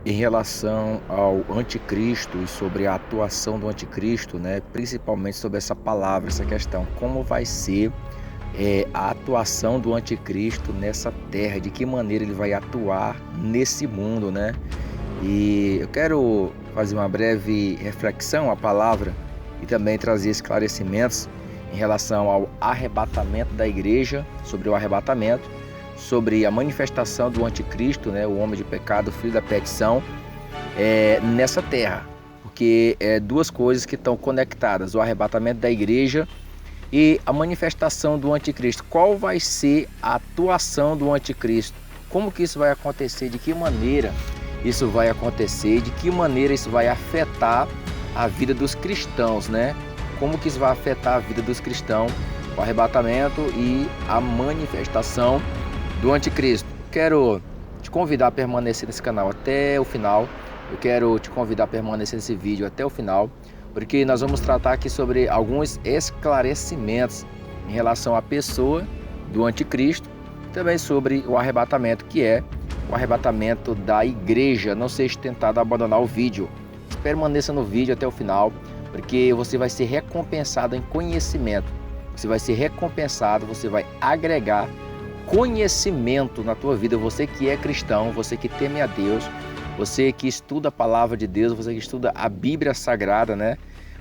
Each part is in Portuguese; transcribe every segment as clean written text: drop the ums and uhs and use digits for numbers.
Em relação ao anticristo e sobre a atuação do anticristo, né, principalmente sobre essa palavra, essa questão, como vai ser a atuação do anticristo nessa terra, de que maneira ele vai atuar nesse mundo, né? E eu quero fazer uma breve reflexão à palavra e também trazer esclarecimentos em relação ao arrebatamento da igreja, sobre o arrebatamento, sobre a manifestação do anticristo, né, o homem de pecado, o filho da perdição, nessa terra. Porque duas coisas que estão conectadas, o arrebatamento da igreja e a manifestação do anticristo. Qual vai ser a atuação do anticristo? Como que isso vai acontecer? De que maneira isso vai acontecer? De que maneira isso vai afetar a vida dos cristãos, né? Como que isso vai afetar a vida dos cristãos? O arrebatamento e a manifestação do anticristo. Quero te convidar a permanecer nesse canal até o final. Eu quero te convidar a permanecer nesse vídeo até o final, porque nós vamos tratar aqui sobre alguns esclarecimentos em relação à pessoa do anticristo, também sobre o arrebatamento, que é o arrebatamento da igreja. Não seja tentado a abandonar o vídeo, permaneça no vídeo até o final, porque você vai ser recompensado em conhecimento, você vai ser recompensado, você vai agregar conhecimento na tua vida. Você que é cristão, você que teme a Deus, você que estuda a palavra de Deus, você que estuda a Bíblia Sagrada, né?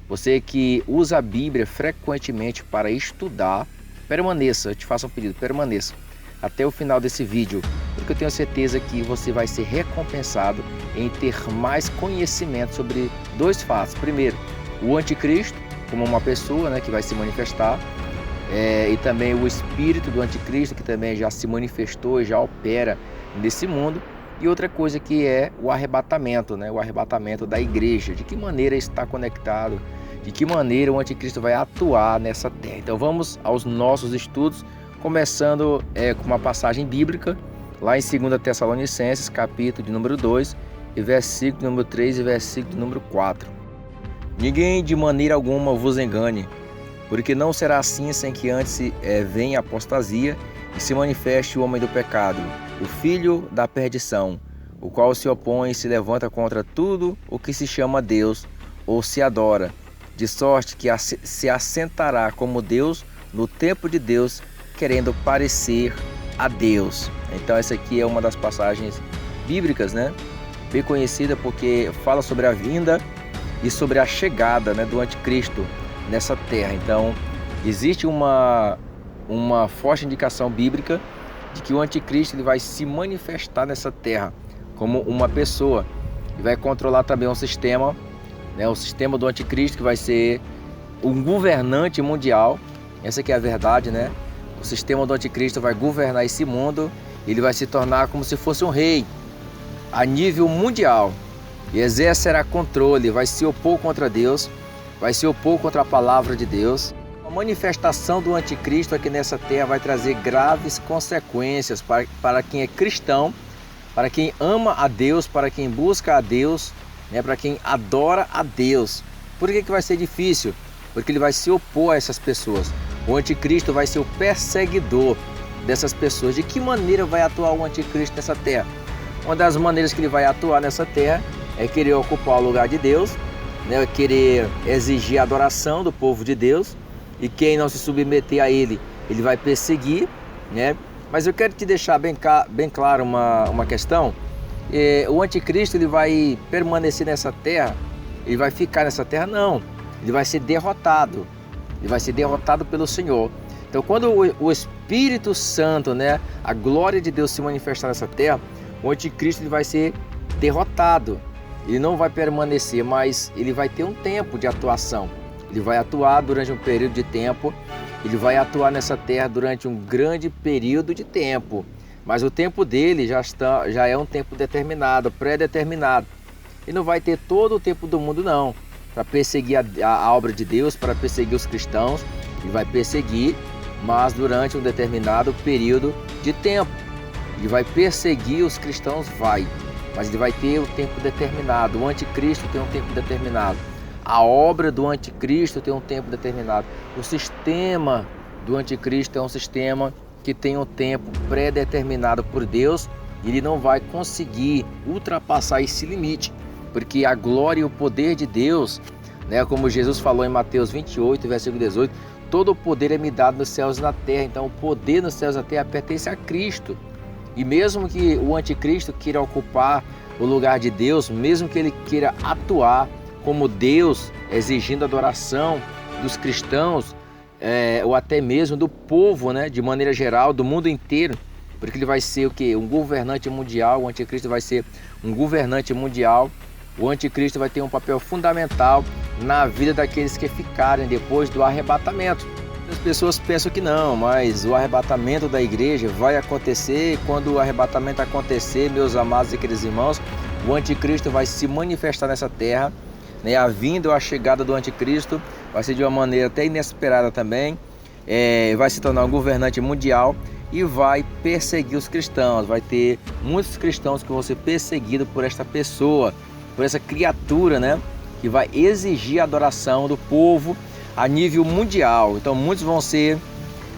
Você que usa a Bíblia frequentemente para estudar, permaneça, eu te faço um pedido, permaneça até o final desse vídeo, porque eu tenho certeza que você vai ser recompensado em ter mais conhecimento sobre dois fatos. Primeiro, o anticristo, como uma pessoa, né, que vai se manifestar, e também o espírito do anticristo, que também já se manifestou e já opera nesse mundo. E outra coisa que é o arrebatamento, né? O arrebatamento da igreja. De que maneira está conectado? De que maneira o anticristo vai atuar nessa terra? Então vamos aos nossos estudos, começando com uma passagem bíblica, lá em 2 Tessalonicenses, capítulo de número 2, e versículo número 3 e versículo número 4. Ninguém de maneira alguma vos engane, porque não será assim sem que antes venha a apostasia e se manifeste o homem do pecado, o filho da perdição, o qual se opõe e se levanta contra tudo o que se chama Deus ou se adora, de sorte que se assentará como Deus no tempo de Deus, querendo parecer a Deus. Então essa aqui é uma das passagens bíblicas, né? Bem conhecida, porque fala sobre a vinda e sobre a chegada, né, do anticristo nessa terra. Então existe uma forte indicação bíblica de que o anticristo ele vai se manifestar nessa terra como uma pessoa e vai controlar também um sistema, né, o sistema do anticristo, que vai ser um governante mundial. Essa que é a verdade, né? O sistema do anticristo vai governar esse mundo, ele vai se tornar como se fosse um rei a nível mundial e exercerá controle, vai se opor contra Deus, vai se opor contra a palavra de Deus. A manifestação do anticristo aqui nessa terra vai trazer graves consequências para quem é cristão, para quem ama a Deus, para quem busca a Deus, né, para quem adora a Deus. Por que vai ser difícil? Porque ele vai se opor a essas pessoas. O anticristo vai ser o perseguidor dessas pessoas. De que maneira vai atuar o anticristo nessa terra? Uma das maneiras que ele vai atuar nessa terra é querer ocupar o lugar de Deus, né, querer exigir a adoração do povo de Deus, e quem não se submeter a ele, ele vai perseguir, né? Mas eu quero te deixar bem claro uma questão. O anticristo ele vai permanecer nessa terra, ele vai ficar nessa terra? Não, ele vai ser derrotado, ele vai ser derrotado pelo Senhor. Então quando o Espírito Santo, né, a glória de Deus se manifestar nessa terra, o anticristo ele vai ser derrotado. Ele não vai permanecer, mas ele vai ter um tempo de atuação. Ele vai atuar durante um período de tempo, ele vai atuar nessa terra durante um grande período de tempo. Mas o tempo dele já é um tempo determinado, pré-determinado. Ele não vai ter todo o tempo do mundo não, para perseguir a obra de Deus, para perseguir os cristãos. Ele vai perseguir, mas durante um determinado período de tempo. Ele vai perseguir os cristãos, mas ele vai ter um tempo determinado. O anticristo tem um tempo determinado. A obra do anticristo tem um tempo determinado. O sistema do anticristo é um sistema que tem um tempo pré-determinado por Deus, ele não vai conseguir ultrapassar esse limite, porque a glória e o poder de Deus, né, como Jesus falou em Mateus 28, versículo 18, todo o poder é me dado nos céus e na terra. Então o poder nos céus e na terra pertence a Cristo. E mesmo que o anticristo queira ocupar o lugar de Deus, mesmo que ele queira atuar como Deus, exigindo adoração dos cristãos, ou até mesmo do povo, né, de maneira geral, do mundo inteiro, porque ele vai ser o quê? Um governante mundial. O anticristo vai ser um governante mundial. O anticristo vai ter um papel fundamental na vida daqueles que ficarem depois do arrebatamento. As pessoas pensam que não, mas o arrebatamento da igreja vai acontecer. Quando o arrebatamento acontecer, meus amados e queridos irmãos, o anticristo vai se manifestar nessa terra, né? A vinda ou a chegada do anticristo vai ser de uma maneira até inesperada também. Vai se tornar um governante mundial e vai perseguir os cristãos. Vai ter muitos cristãos que vão ser perseguidos por esta pessoa, por essa criatura, né, que vai exigir a adoração do povo a nível mundial. Então muitos vão ser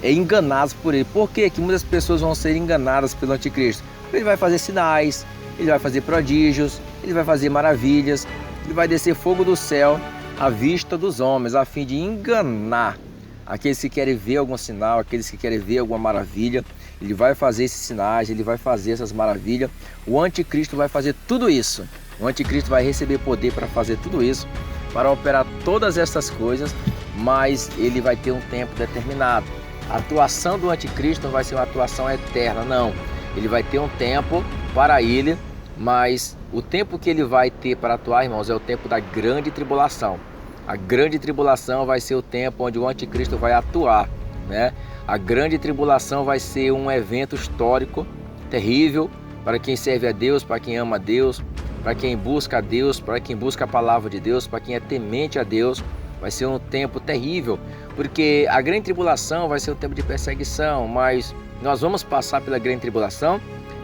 enganados por ele. Por que muitas pessoas vão ser enganadas pelo anticristo? Ele vai fazer sinais, ele vai fazer prodígios, ele vai fazer maravilhas, ele vai descer fogo do céu à vista dos homens, a fim de enganar aqueles que querem ver algum sinal, aqueles que querem ver alguma maravilha. Ele vai fazer esses sinais, ele vai fazer essas maravilhas. O anticristo vai fazer tudo isso. O anticristo vai receber poder para fazer tudo isso, para operar todas essas coisas, mas ele vai ter um tempo determinado. A atuação do anticristo não vai ser uma atuação eterna, não. Ele vai ter um tempo para ele, mas o tempo que ele vai ter para atuar, irmãos, é o tempo da grande tribulação. A grande tribulação vai ser o tempo onde o anticristo vai atuar, né? A grande tribulação vai ser um evento histórico terrível para quem serve a Deus, para quem ama a Deus, para quem busca a Deus, para quem busca a palavra de Deus, para quem é temente a Deus. Vai ser um tempo terrível, porque a grande tribulação vai ser um tempo de perseguição, mas nós vamos passar pela grande tribulação.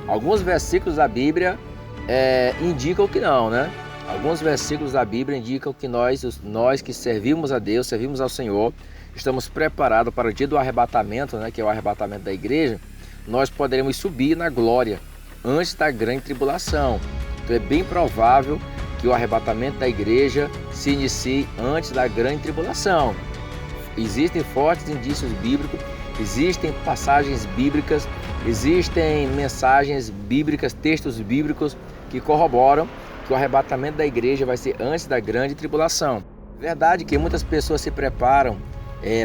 Alguns versículos da Bíblia indicam que não, né? Alguns versículos da Bíblia indicam que nós que servimos a Deus, servimos ao Senhor, estamos preparados para o dia do arrebatamento, né, que é o arrebatamento da igreja. Nós poderemos subir na glória antes da grande tribulação. Então é bem provável que o arrebatamento da igreja se inicie antes da grande tribulação. Existem fortes indícios bíblicos, existem passagens bíblicas, existem mensagens bíblicas, textos bíblicos que corroboram que o arrebatamento da igreja vai ser antes da grande tribulação. Verdade que muitas pessoas se preparam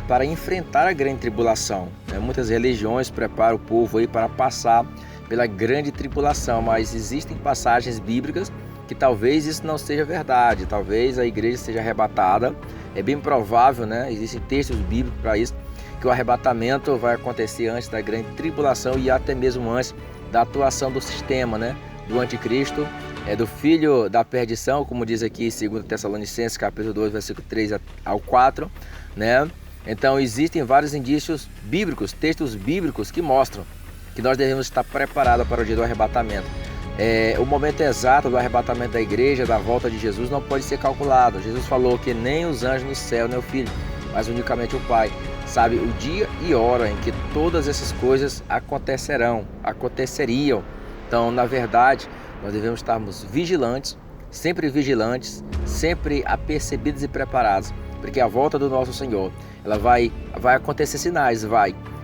para enfrentar a grande tribulação, né? Muitas religiões preparam o povo aí para passar pela grande tribulação, mas existem passagens bíblicas que talvez isso não seja verdade, talvez a igreja seja arrebatada. É bem provável, né? Existem textos bíblicos para isso, que o arrebatamento vai acontecer antes da grande tribulação e até mesmo antes da atuação do sistema, né, do anticristo, do filho da perdição, como diz aqui em 2 Tessalonicenses, capítulo 2, versículo 3 ao 4, né? Então existem vários indícios bíblicos, textos bíblicos que mostram que nós devemos estar preparados para o dia do arrebatamento. O momento exato do arrebatamento da igreja, da volta de Jesus, não pode ser calculado. Jesus falou que nem os anjos no céu, nem o Filho, mas unicamente o Pai sabe o dia e hora em que todas essas coisas aconteceriam. Então, na verdade, nós devemos estarmos vigilantes, sempre apercebidos e preparados, porque a volta do nosso Senhor, ela vai acontecer sinais,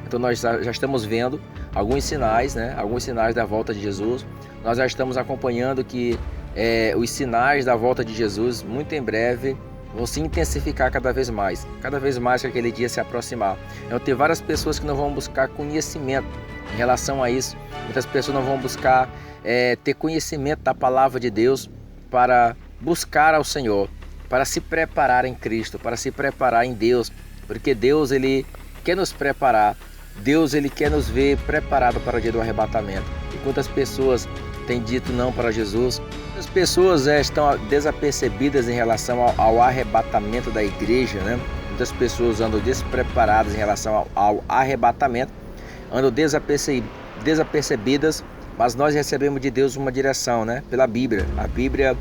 Então nós já estamos vendo alguns sinais, né? Alguns sinais da volta de Jesus. Nós já estamos acompanhando que os sinais da volta de Jesus, muito em breve, vão se intensificar cada vez mais que aquele dia se aproximar. Então tem várias pessoas que não vão buscar conhecimento em relação a isso. Muitas pessoas não vão buscar ter conhecimento da palavra de Deus para buscar ao Senhor, para se preparar em Cristo, para se preparar em Deus, porque Deus, Ele quer nos preparar, Deus, Ele quer nos ver preparado para o dia do arrebatamento. E quantas pessoas têm dito não para Jesus? As pessoas estão desapercebidas em relação ao arrebatamento da igreja, né? Muitas pessoas andam despreparadas em relação ao arrebatamento, andam desapercebidas, mas nós recebemos de Deus uma direção, né? Pela Bíblia. A Bíblia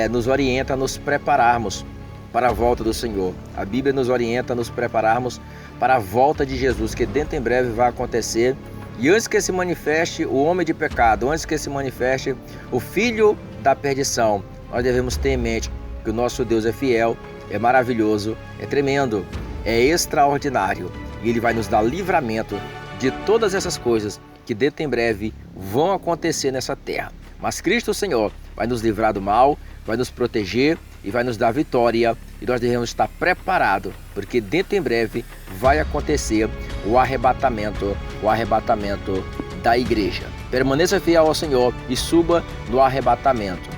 nos orienta a nos prepararmos para a volta do Senhor. A Bíblia nos orienta a nos prepararmos para a volta de Jesus, que dentro em breve vai acontecer. E antes que se manifeste o homem de pecado, antes que se manifeste o filho da perdição, nós devemos ter em mente que o nosso Deus é fiel, é maravilhoso, é tremendo, é extraordinário. E Ele vai nos dar livramento de todas essas coisas que dentro em breve vão acontecer nessa terra. Mas Cristo, o Senhor, vai nos livrar do mal, vai nos proteger e vai nos dar vitória. E nós devemos estar preparados, porque dentro em breve vai acontecer o arrebatamento da igreja. Permaneça fiel ao Senhor e suba no arrebatamento.